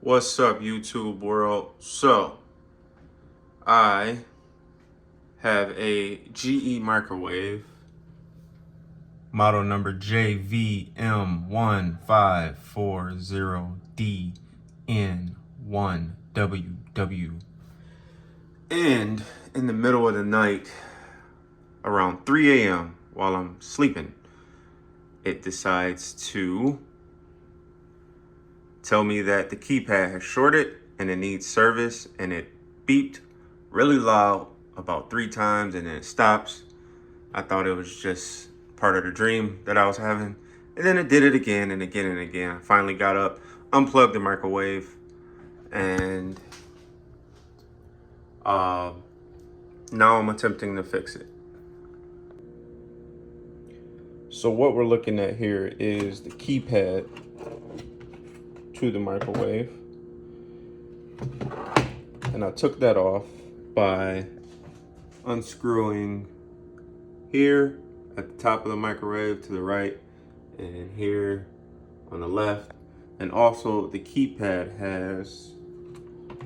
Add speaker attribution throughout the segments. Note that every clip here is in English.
Speaker 1: What's up, YouTube world? So, I have a GE microwave, model number JVM1540DN1WW. And in the middle of the night, around 3 a.m., while I'm sleeping, it decides to tell me that the keypad has shorted and it needs service, and it beeped really loud about 3 times and then it stops. I thought it was just part of the dream that I was having, and then it did it again and again and again. I finally got up, unplugged the microwave, and now I'm attempting to fix it. So what we're looking at here is the keypad to the microwave, and I took that off by unscrewing here at the top of the microwave to the right, and here on the left. And also the keypad has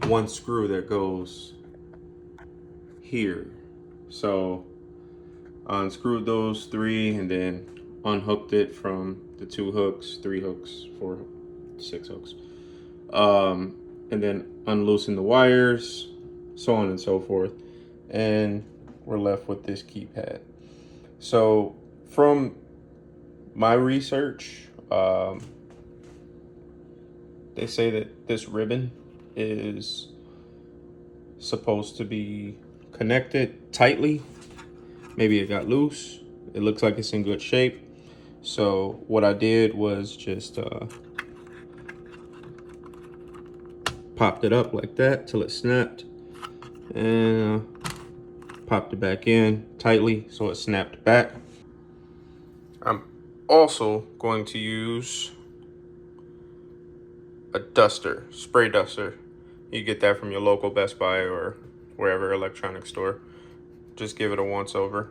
Speaker 1: one screw that goes here, so I unscrewed those 3 and then unhooked it from the 2 hooks, 3 hooks, 4 hooks, 6 hooks, and then unloosen the wires, so on and so forth, and we're left with this keypad. So from my research, they say that this ribbon is supposed to be connected tightly. Maybe it got loose. It looks like it's in good shape. So what I did was just popped it up like that till it snapped, and popped it back in tightly so it snapped back. I'm also going to use a duster, spray duster. You get that from your local Best Buy or wherever electronic store. Just give it a once over.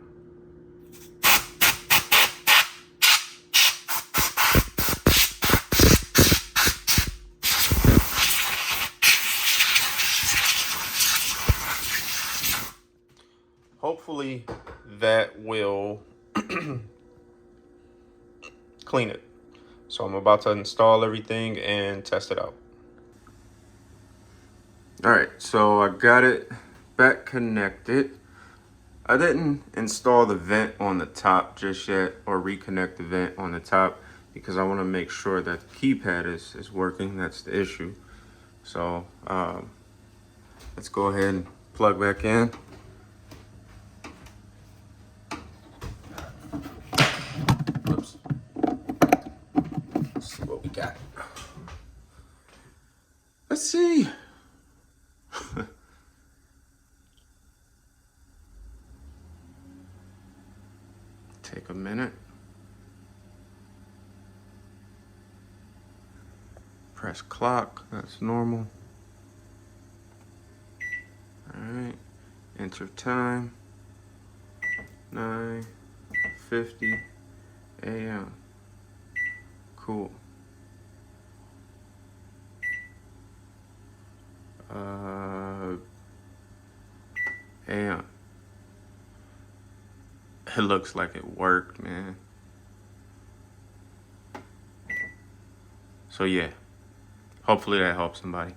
Speaker 1: Hopefully that will clean it. So I'm about to install everything and test it out. All right, so I got it back connected. I didn't install the vent on the top just yet, or reconnect the vent on the top, because I want to make sure that the keypad is working. That's the issue. So let's go ahead and plug back in. Oops. Let's see what we got. Let's see. Take a minute. Press clock, that's normal. All right, enter time, 9:50 a.m. Cool. AM. It looks like it worked, man. So yeah, hopefully that helps somebody.